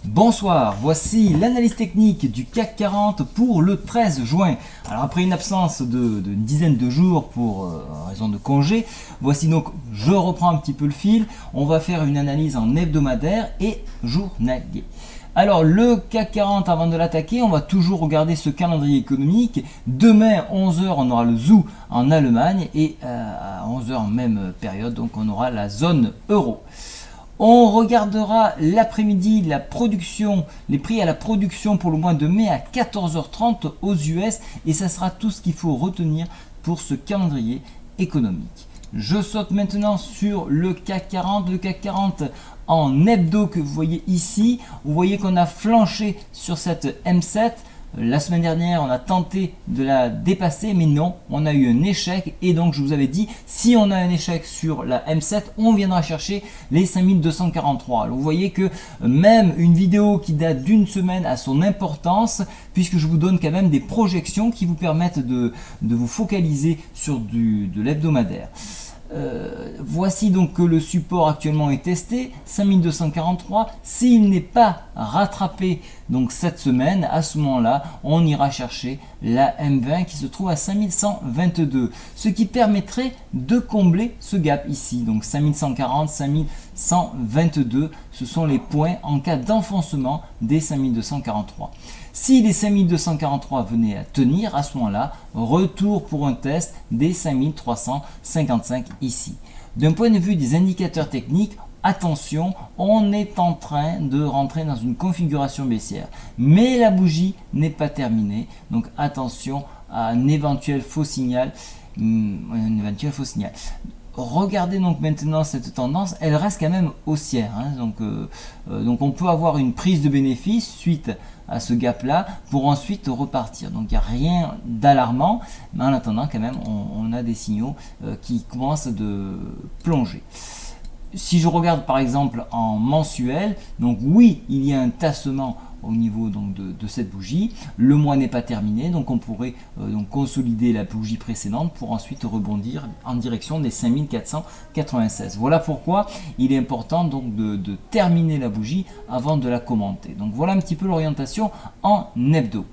Bonsoir, voici l'analyse technique du CAC 40 pour le 13 juin. Alors après une absence d'une dizaine de jours pour raison de congé, voici donc, je reprends un petit peu le fil, on va faire une analyse en hebdomadaire et journalier. Alors le CAC 40, avant de l'attaquer, on va toujours regarder ce calendrier économique. Demain 11 h on aura le ZOO en Allemagne et à 11 h en même période, donc on aura la zone euro. On regardera l'après-midi la production, les prix à la production pour le mois de mai à 14 h 30 aux US et ça sera tout ce qu'il faut retenir pour ce calendrier économique. Je saute maintenant sur le CAC 40, en hebdo que vous voyez ici. Vous voyez qu'on a flanché sur cette M7. La semaine dernière, on a tenté de la dépasser, mais non, on a eu un échec. Et donc, je vous avais dit, si on a un échec sur la M7, on viendra chercher les 5243. Alors, vous voyez que même une vidéo qui date d'une semaine a son importance, puisque je vous donne quand même des projections qui vous permettent de vous focaliser sur de l'hebdomadaire. Voici donc que le support actuellement est testé, 5243. S'il n'est pas rattrapé donc cette semaine, à ce moment-là, on ira chercher la M20 qui se trouve à 5122, ce qui permettrait de combler ce gap ici. Donc 5140, 5122, ce sont les points en cas d'enfoncement des 5243. Si les 5243 venaient à tenir, à ce moment-là, retour pour un test des 5355 ici. D'un point de vue des indicateurs techniques, attention, on est en train de rentrer dans une configuration baissière. Mais la bougie n'est pas terminée, donc attention à un éventuel faux signal. Regardez donc maintenant cette tendance, elle reste quand même haussière. Donc on peut avoir une prise de bénéfice suite à ce gap là pour ensuite repartir. Donc il n'y a rien d'alarmant, mais en attendant quand même on a des signaux qui commencent de plonger. Si je regarde par exemple en mensuel, donc oui, il y a un tassement au niveau donc de cette bougie. Le mois n'est pas terminé, donc on pourrait donc consolider la bougie précédente pour ensuite rebondir en direction des 5496. Voilà pourquoi il est important donc de terminer la bougie avant de la commenter. Donc voilà un petit peu l'orientation en hebdo.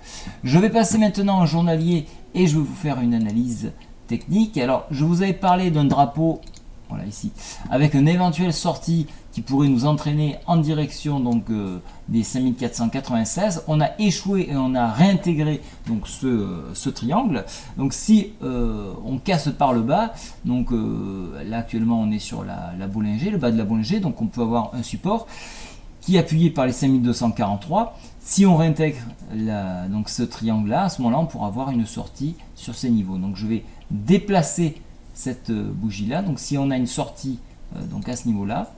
Je vais passer maintenant en journalier et je vais vous faire une analyse technique. Alors je vous avais parlé d'un drapeau, voilà ici, avec une éventuelle sortie qui pourrait nous entraîner en direction donc des 5496. On a échoué et on a réintégré donc ce triangle. Donc si on casse par le bas, donc là actuellement on est sur la Bollinger, le bas de la Bollinger, donc on peut avoir un support qui est appuyé par les 5243. Si on réintègre donc ce triangle là, à ce moment là on pourra avoir une sortie sur ces niveaux. Donc je vais déplacer cette bougie là. Donc si on a une sortie donc à ce niveau là,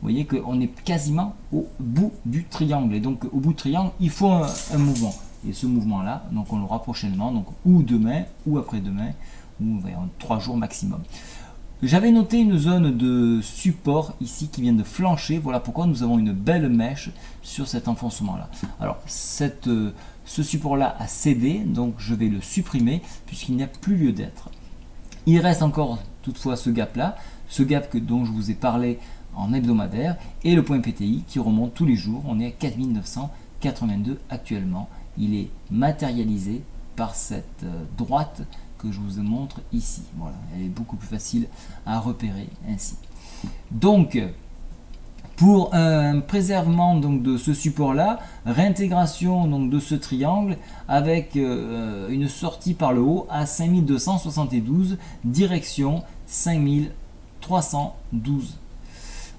vous voyez qu'on est quasiment au bout du triangle. Et donc au bout du triangle, il faut un mouvement. Et ce mouvement là, donc on l'aura prochainement, donc ou demain ou après-demain, ou en 3 jours maximum. J'avais noté une zone de support ici qui vient de flancher. Voilà pourquoi nous avons une belle mèche sur cet enfoncement là. Alors ce support là a cédé, donc je vais le supprimer puisqu'il n'y a plus lieu d'être. Il reste encore toutefois ce gap là, ce gap dont je vous ai parlé en hebdomadaire, et le point PTI qui remonte tous les jours. On est à 4982 actuellement. Il est matérialisé par cette droite que je vous montre ici. Voilà, elle est beaucoup plus facile à repérer ainsi. Donc pour un préservement donc de ce support là, réintégration donc de ce triangle avec une sortie par le haut à 5272, direction 5312.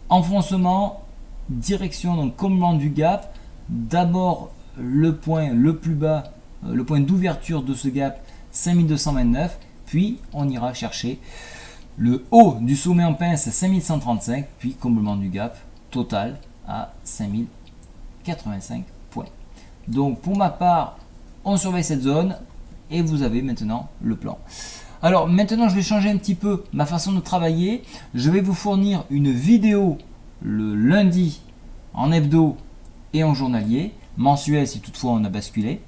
Enfoncement, direction donc comblement du gap. D'abord le point le plus bas, le point d'ouverture de ce gap 5229, puis on ira chercher le haut du sommet en pince 5135, puis comblement du gap total à 5085 points. Donc pour ma part, on surveille cette zone et vous avez maintenant le plan. Alors maintenant je vais changer un petit peu ma façon de travailler. Je vais vous fournir une vidéo le lundi en hebdo et en journalier, mensuel si toutefois on a basculé.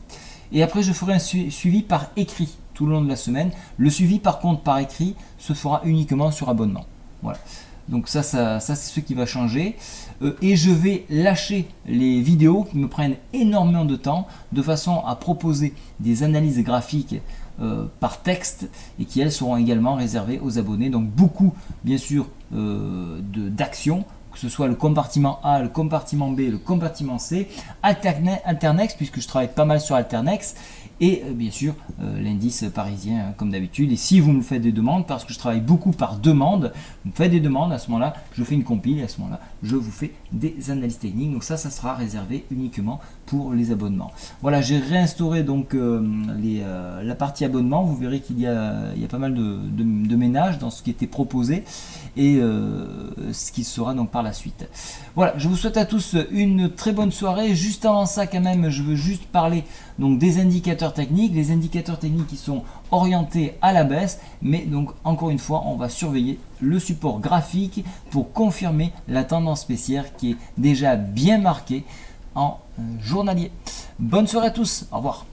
Et après je ferai un suivi par écrit tout le long de la semaine. Le suivi par contre par écrit se fera uniquement sur abonnement. Voilà. Donc ça c'est ce qui va changer. Et je vais lâcher les vidéos qui me prennent énormément de temps, de façon à proposer des analyses graphiques par texte, et qui elles seront également réservées aux abonnés. Donc beaucoup bien sûr d'actions, que ce soit le compartiment A, le compartiment B, le compartiment C, Alternex, puisque je travaille pas mal sur Alternex, et bien sûr l'indice parisien comme d'habitude. Et si vous me faites des demandes, parce que je travaille beaucoup par demande, vous me faites des demandes, à ce moment là je fais une compile, et à ce moment là je vous fais des analyses techniques. Donc ça sera réservé uniquement pour les abonnements. Voilà, j'ai réinstauré donc la partie abonnement. Vous verrez qu'il y a pas mal de ménages dans ce qui était proposé, et ce qui sera donc par la suite. Voilà, je vous souhaite à tous une très bonne soirée. Juste avant ça, quand même, je veux juste parler donc des indicateurs techniques, les indicateurs techniques qui sont orientés à la baisse, mais donc encore une fois on va surveiller le support graphique pour confirmer la tendance baissière qui est déjà bien marquée en journalier. Bonne soirée à tous, au revoir.